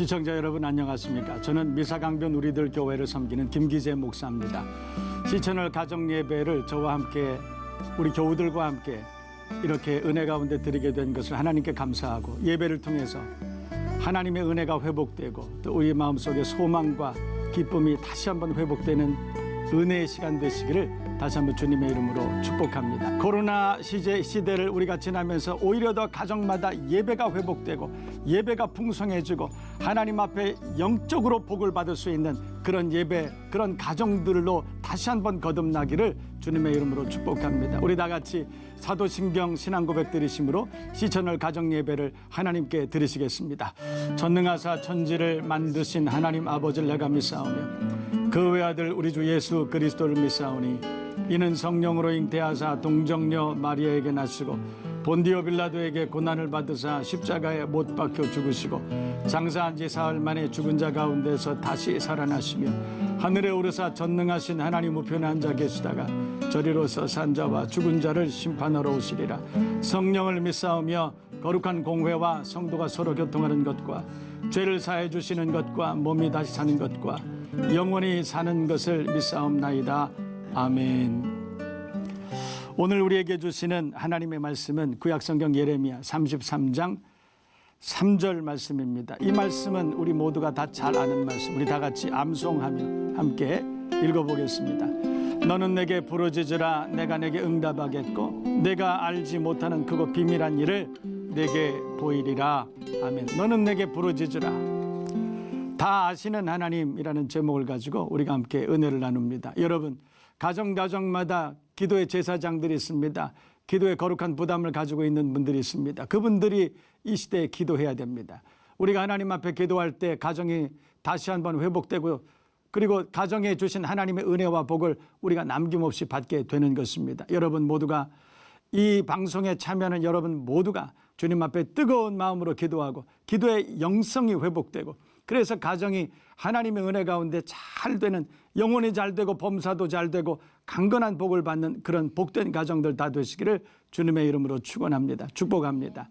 시청자 여러분 안녕하십니까? 저는 미사강변 우리들 교회를 섬기는 김기재 목사입니다. 시천을 가정 예배를 저와 함께 우리 교우들과 함께 이렇게 은혜 가운데 드리게 된 것을 하나님께 감사하고 예배를 통해서 하나님의 은혜가 회복되고 또 우리 마음속에 소망과 기쁨이 다시 한번 회복되는 은혜의 시간 되시기를 다시 한번 주님의 이름으로 축복합니다. 코로나 시대를 우리가 지나면서 오히려 더 가정마다 예배가 회복되고 예배가 풍성해지고 하나님 앞에 영적으로 복을 받을 수 있는 그런 예배, 그런 가정들로 다시 한번 거듭나기를 주님의 이름으로 축복합니다. 우리 다 같이 사도신경 신앙고백 드리심으로 시천을 가정 예배를 하나님께 드리시겠습니다. 전능하사 천지를 만드신 하나님 아버지를 내가 믿사오며 그 외아들 우리 주 예수 그리스도를 믿사오니 이는 성령으로 잉태하사 동정녀 마리아에게 나시고 본디오 빌라도에게 고난을 받으사 십자가에 못 박혀 죽으시고 장사한 지 사흘 만에 죽은 자 가운데서 다시 살아나시며 하늘에 오르사 전능하신 하나님 우편에 앉아 계시다가 저리로서 산 자와 죽은 자를 심판하러 오시리라. 성령을 믿사오며 거룩한 공회와 성도가 서로 교통하는 것과 죄를 사해 주시는 것과 몸이 다시 사는 것과 영원히 사는 것을 믿사옵나이다. 아멘. 오늘 우리에게 주시는 하나님의 말씀은 구약성경 예레미야 33장 3절 말씀입니다. 이 말씀은 우리 모두가 다 잘 아는 말씀, 우리 다 같이 암송하며 함께 읽어보겠습니다. 너는 내게 부르짖으라 내가 내게 응답하겠고 내가 알지 못하는 크고 비밀한 일을 내게 보이리라. 아멘. 너는 내게 부르짖으라. 다 아시는 하나님이라는 제목을 가지고 우리가 함께 은혜를 나눕니다. 여러분, 가정마다 기도의 제사장들이 있습니다. 기도의 거룩한 부담을 가지고 있는 분들이 있습니다. 그분들이 이 시대에 기도해야 됩니다. 우리가 하나님 앞에 기도할 때 가정이 다시 한번 회복되고 그리고 가정에 주신 하나님의 은혜와 복을 우리가 남김없이 받게 되는 것입니다. 여러분 모두가 이 방송에 참여하는 여러분 모두가 주님 앞에 뜨거운 마음으로 기도하고 기도의 영성이 회복되고 그래서 가정이 하나님의 은혜 가운데 잘 되는 영혼이 잘 되고 범사도 잘 되고 강건한 복을 받는 그런 복된 가정들 다 되시기를 주님의 이름으로 축원합니다. 축복합니다.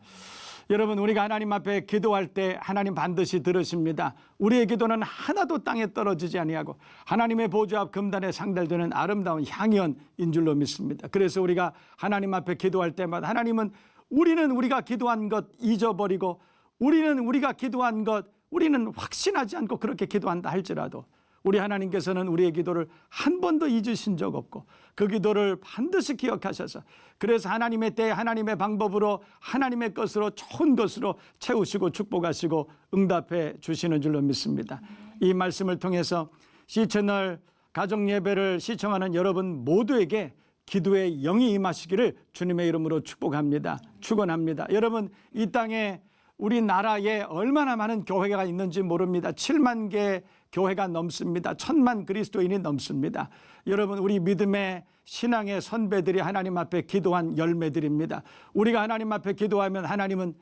여러분 우리가 하나님 앞에 기도할 때 하나님 반드시 들으십니다. 우리의 기도는 하나도 땅에 떨어지지 아니하고 하나님의 보좌 앞 금단에 상달되는 아름다운 향연인 줄로 믿습니다. 그래서 우리가 하나님 앞에 기도할 때마다 하나님은 우리가 기도한 것 잊어버리고 우리가 기도한 것 우리는 확신하지 않고 그렇게 기도한다 할지라도 우리 하나님께서는 우리의 기도를 한 번도 잊으신 적 없고 그 기도를 반드시 기억하셔서 그래서 하나님의 때 하나님의 방법으로 하나님의 것으로 좋은 것으로 채우시고 축복하시고 응답해 주시는 줄로 믿습니다. 이 말씀을 통해서 시천을 가정 예배를 시청하는 여러분 모두에게 기도의 영이 임하시기를 주님의 이름으로 축복합니다. 축원합니다. 여러분 이 땅에 우리나라에 얼마나 많은 교회가 있는지 모릅니다. 7만 개 교회가 넘습니다. 1000만 그리스도인이 넘습니다. 여러분 우리 믿음의 신앙의 선배들이 하나님 앞에 기도한 열매들입니다. 우리가 하나님 앞에 기도하면 하나님은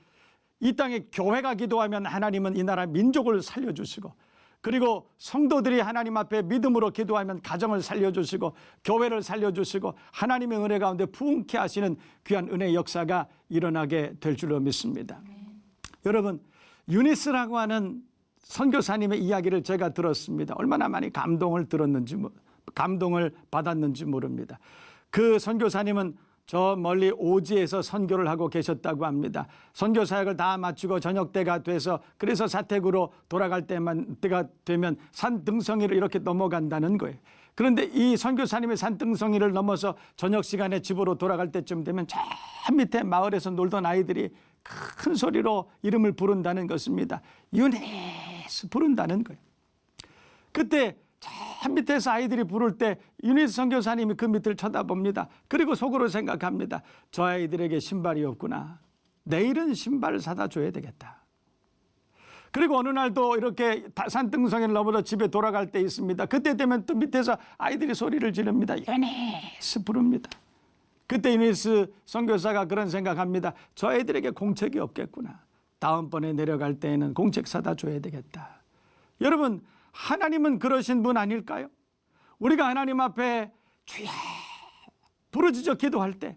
이 땅에 교회가 기도하면 하나님은 이 나라 민족을 살려주시고 그리고 성도들이 하나님 앞에 믿음으로 기도하면 가정을 살려주시고 교회를 살려주시고 하나님의 은혜 가운데 부흥케 하시는 귀한 은혜의 역사가 일어나게 될 줄로 믿습니다. 여러분 유니스라고 하는 선교사님의 이야기를 제가 들었습니다. 얼마나 많이 감동을 받았는지 모릅니다. 그 선교사님은 저 멀리 오지에서 선교를 하고 계셨다고 합니다. 선교 사역을 다 마치고 저녁 때가 돼서 그래서 사택으로 돌아갈 때가 되면 산등성이를 이렇게 넘어간다는 거예요. 그런데 이 선교사님의 산등성이를 넘어서 저녁 시간에 집으로 돌아갈 때쯤 되면 저 밑에 마을에서 놀던 아이들이 큰 소리로 이름을 부른다는 것입니다. 유니스 부른다는 거예요. 그때 저 밑에서 아이들이 부를 때 유니스 선교사님이 그 밑을 쳐다봅니다. 그리고 속으로 생각합니다. 저 아이들에게 신발이 없구나. 내일은 신발을 사다 줘야 되겠다. 그리고 어느 날도 이렇게 산등성이를 넘어서 집에 돌아갈 때 있습니다. 그때 되면 또 밑에서 아이들이 소리를 지릅니다. 유니스 부릅니다. 그때 유니스 선교사가 그런 생각합니다. 저 애들에게 공책이 없겠구나. 다음번에 내려갈 때에는 공책 사다 줘야 되겠다. 여러분 하나님은 그러신 분 아닐까요? 우리가 하나님 앞에 주여 부르짖어 기도할 때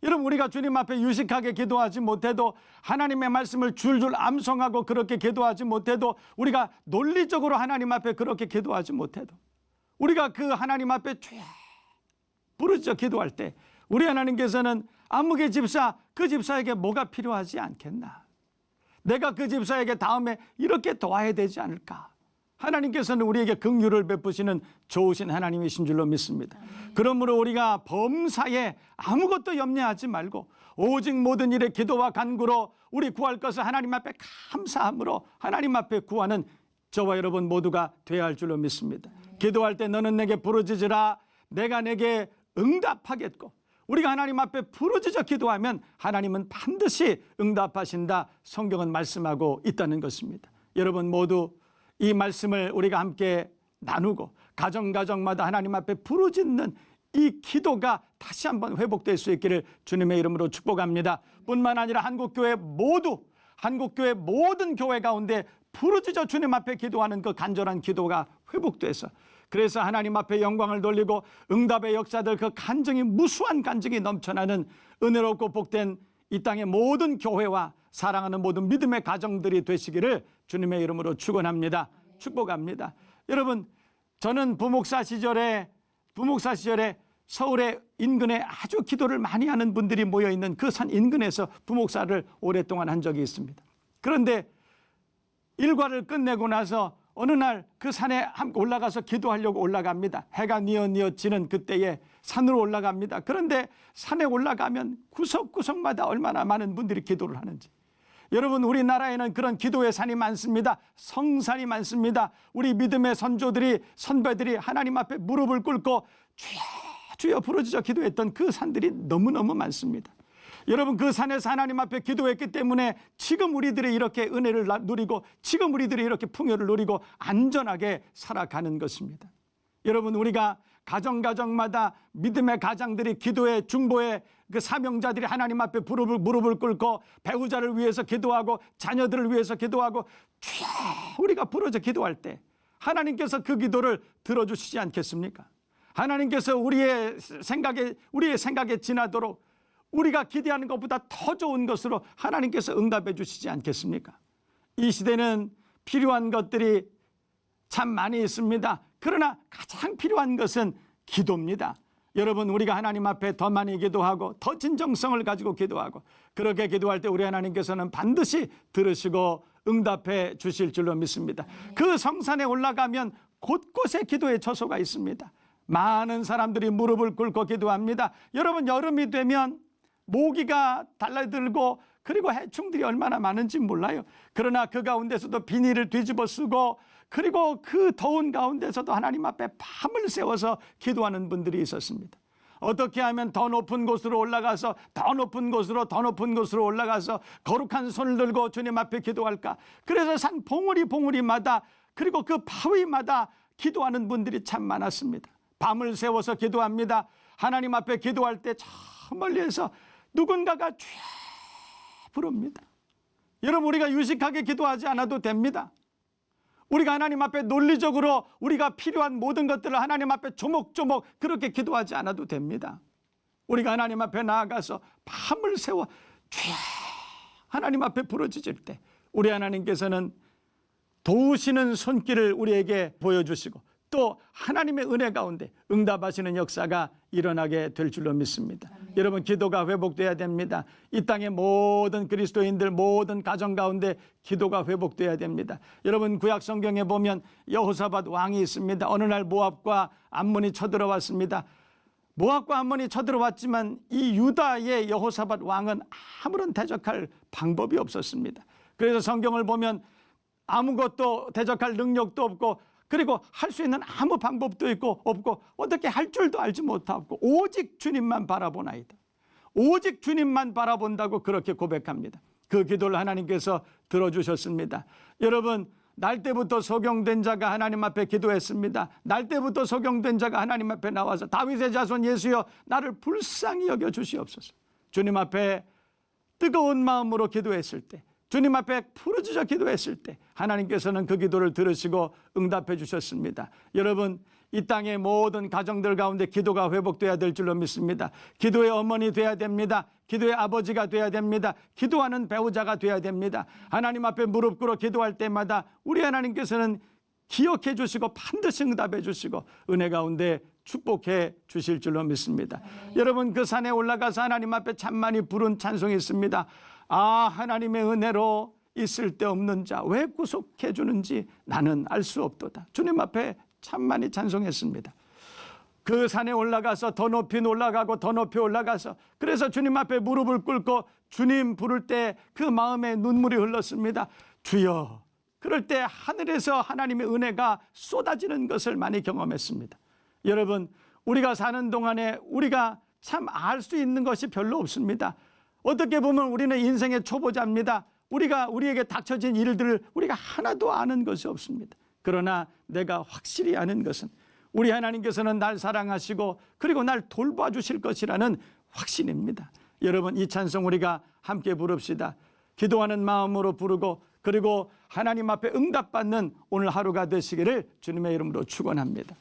여러분, 우리가 주님 앞에 유식하게 기도하지 못해도, 하나님의 말씀을 줄줄 암송하고 그렇게 기도하지 못해도, 우리가 논리적으로 하나님 앞에 그렇게 기도하지 못해도, 우리가 그 하나님 앞에 쭉 부르짖어 기도할 때 우리 하나님께서는 아무개 집사, 그 집사에게 뭐가 필요하지 않겠나, 내가 그 집사에게 다음에 이렇게 도와야 되지 않을까, 하나님께서는 우리에게 긍휼을 베푸시는 좋으신 하나님이신 줄로 믿습니다. 그러므로 우리가 범사에 아무것도 염려하지 말고 오직 모든 일에 기도와 간구로 우리 구할 것을 하나님 앞에 감사함으로 하나님 앞에 구하는 저와 여러분 모두가 되어야 할 줄로 믿습니다. 기도할 때 너는 내게 부르짖으라, 내가 내게 응답하겠고, 우리가 하나님 앞에 부르짖어 기도하면 하나님은 반드시 응답하신다, 성경은 말씀하고 있다는 것입니다. 여러분 모두 이 말씀을 우리가 함께 나누고 가정마다 하나님 앞에 부르짖는 이 기도가 다시 한번 회복될 수 있기를 주님의 이름으로 축복합니다. 뿐만 아니라 한국교회 모든 교회 가운데 부르짖어 주님 앞에 기도하는 그 간절한 기도가 회복돼서, 그래서 하나님 앞에 영광을 돌리고 응답의 역사들, 그 간증이, 무수한 간증이 넘쳐나는 은혜롭고 복된 이 땅의 모든 교회와 사랑하는 모든 믿음의 가정들이 되시기를 주님의 이름으로 축원합니다. 축복합니다. 여러분, 저는 부목사 시절에 서울의 인근에 아주 기도를 많이 하는 분들이 모여있는 그 산 인근에서 부목사를 오랫동안 한 적이 있습니다. 그런데 일과를 끝내고 나서 어느 날 그 산에 올라가서 기도하려고 올라갑니다. 해가 뉘어지는 그때에 산으로 올라갑니다. 그런데 산에 올라가면 구석구석마다 얼마나 많은 분들이 기도를 하는지. 여러분, 우리나라에는 그런 기도의 산이 많습니다. 성산이 많습니다. 우리 믿음의 선배들이 하나님 앞에 무릎을 꿇고 주여 주여 부르짖어 기도했던 그 산들이 너무너무 많습니다. 여러분, 그 산에서 하나님 앞에 기도했기 때문에 지금 우리들이 이렇게 은혜를 누리고, 지금 우리들이 이렇게 풍요를 누리고 안전하게 살아가는 것입니다. 여러분, 우리가 가정마다 믿음의 가장들이 기도의 중보의 그 사명자들이 하나님 앞에 무릎을 꿇고 배우자를 위해서 기도하고 자녀들을 위해서 기도하고 주여 우리가 부르짖어 기도할 때 하나님께서 그 기도를 들어주시지 않겠습니까? 하나님께서 우리의 생각에 지나도록 우리가 기대하는 것보다 더 좋은 것으로 하나님께서 응답해 주시지 않겠습니까? 이 시대는 필요한 것들이 참 많이 있습니다. 그러나 가장 필요한 것은 기도입니다. 여러분, 우리가 하나님 앞에 더 많이 기도하고 더 진정성을 가지고 기도하고 그렇게 기도할 때 우리 하나님께서는 반드시 들으시고 응답해 주실 줄로 믿습니다. 그 성산에 올라가면 곳곳에 기도의 처소가 있습니다. 많은 사람들이 무릎을 꿇고 기도합니다. 여러분, 여름이 되면 모기가 달라들고 그리고 해충들이 얼마나 많은지 몰라요. 그러나 그 가운데서도 비닐을 뒤집어 쓰고 그리고 그 더운 가운데서도 하나님 앞에 밤을 새워서 기도하는 분들이 있었습니다. 어떻게 하면 더 높은 곳으로 올라가서 더 높은 곳으로 올라가서 거룩한 손을 들고 주님 앞에 기도할까? 그래서 산 봉우리마다 그리고 그 바위마다 기도하는 분들이 참 많았습니다. 밤을 새워서 기도합니다. 하나님 앞에 기도할 때 저 멀리에서 누군가가 주여 부릅니다. 여러분, 우리가 유식하게 기도하지 않아도 됩니다. 우리가 하나님 앞에 논리적으로 우리가 필요한 모든 것들을 하나님 앞에 조목조목 그렇게 기도하지 않아도 됩니다. 우리가 하나님 앞에 나아가서 밤을 새워 주여 하나님 앞에 부르짖을 때 우리 하나님께서는 도우시는 손길을 우리에게 보여주시고 또 하나님의 은혜 가운데 응답하시는 역사가 일어나게 될 줄로 믿습니다. 여러분, 기도가 회복돼야 됩니다. 이 땅의 모든 그리스도인들 모든 가정 가운데 기도가 회복돼야 됩니다. 여러분, 구약 성경에 보면 여호사밧 왕이 있습니다. 어느 날 모압과 암몬이 쳐들어왔습니다. 모압과 암몬이 쳐들어왔지만 이 유다의 여호사밧 왕은 아무런 대적할 방법이 없었습니다. 그래서 성경을 보면 아무것도 대적할 능력도 없고 그리고 할 수 있는 아무 방법도 없고 어떻게 할 줄도 알지 못하고 오직 주님만 바라보나이다. 오직 주님만 바라본다고 그렇게 고백합니다. 그 기도를 하나님께서 들어주셨습니다. 여러분, 날 때부터 소경된 자가 하나님 앞에 기도했습니다. 날 때부터 소경된 자가 하나님 앞에 나와서 다윗의 자손 예수여 나를 불쌍히 여겨 주시옵소서. 주님 앞에 뜨거운 마음으로 기도했을 때, 주님 앞에 부르짖어 기도했을 때 하나님께서는 그 기도를 들으시고 응답해 주셨습니다. 여러분, 이 땅의 모든 가정들 가운데 기도가 회복돼야 될 줄로 믿습니다. 기도의 어머니 돼야 됩니다. 기도의 아버지가 돼야 됩니다. 기도하는 배우자가 돼야 됩니다. 하나님 앞에 무릎 꿇어 기도할 때마다 우리 하나님께서는 기억해 주시고 반드시 응답해 주시고 은혜 가운데 축복해 주실 줄로 믿습니다. 여러분, 그 산에 올라가서 하나님 앞에 참 많이 부른 찬송이 있습니다. 아, 하나님의 은혜로 있을 데 없는 자 왜 구속해 주는지 나는 알 수 없도다. 주님 앞에 참 많이 찬송했습니다. 그 산에 올라가서 더 높이 올라가고 더 높이 올라가서, 그래서 주님 앞에 무릎을 꿇고 주님 부를 때 그 마음에 눈물이 흘렀습니다. 주여. 그럴 때 하늘에서 하나님의 은혜가 쏟아지는 것을 많이 경험했습니다. 여러분, 우리가 사는 동안에 우리가 참 알 수 있는 것이 별로 없습니다. 어떻게 보면 우리는 인생의 초보자입니다. 우리에게 닥쳐진 일들을 우리가 하나도 아는 것이 없습니다. 그러나 내가 확실히 아는 것은 우리 하나님께서는 날 사랑하시고 그리고 날 돌봐주실 것이라는 확신입니다. 여러분, 이 찬송 우리가 함께 부릅시다. 기도하는 마음으로 부르고 그리고 하나님 앞에 응답받는 오늘 하루가 되시기를 주님의 이름으로 축원합니다.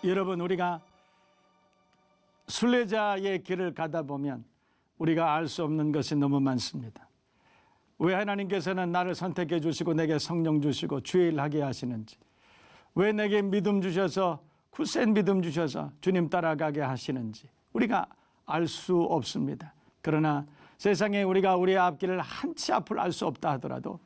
여러분, 우리가 순례자의 길을 가다 보면 우리가 알 수 없는 것이 너무 많습니다. 왜 하나님께서는 나를 선택해 주시고 내게 성령 주시고 주의 일 하게 하시는지, 왜 내게 믿음 주셔서 굳센 믿음 주셔서 주님 따라가게 하시는지 우리가 알 수 없습니다. 그러나 세상에 우리가 우리의 앞길을 한 치 앞을 알 수 없다 하더라도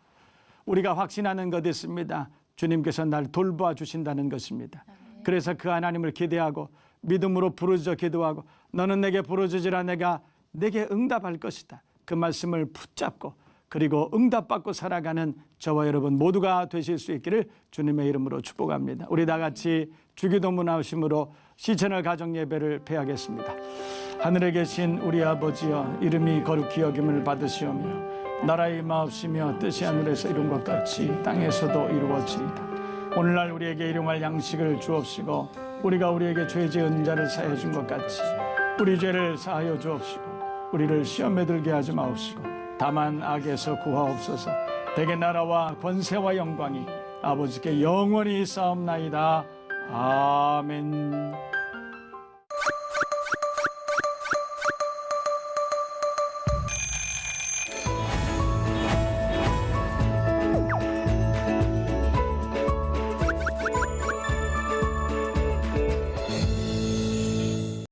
우리가 확신하는 것 있습니다. 주님께서 날 돌봐 주신다는 것입니다. 그래서 그 하나님을 기대하고 믿음으로 부르짖어 기도하고 너는 내게 부르짖으라 내가 내게 응답할 것이다. 그 말씀을 붙잡고 그리고 응답받고 살아가는 저와 여러분 모두가 되실 수 있기를 주님의 이름으로 축복합니다. 우리 다 같이 주기도문 나오심으로 시천을 가정예배를 폐하겠습니다. 하늘에 계신 우리 아버지여, 이름이 거룩히 여김을 받으시오며 나라의 마옵시며 뜻이 하늘에서 이룬 것 같이 땅에서도 이루어지이다. 오늘날 우리에게 일용할 양식을 주옵시고 우리가 우리에게 죄 지은 자를 사하여 준 것 같이 우리 죄를 사하여 주옵시고 우리를 시험에 들게 하지 마옵시고 다만 악에서 구하옵소서. 대개 나라와 권세와 영광이 아버지께 영원히 있사옵나이다. 아멘.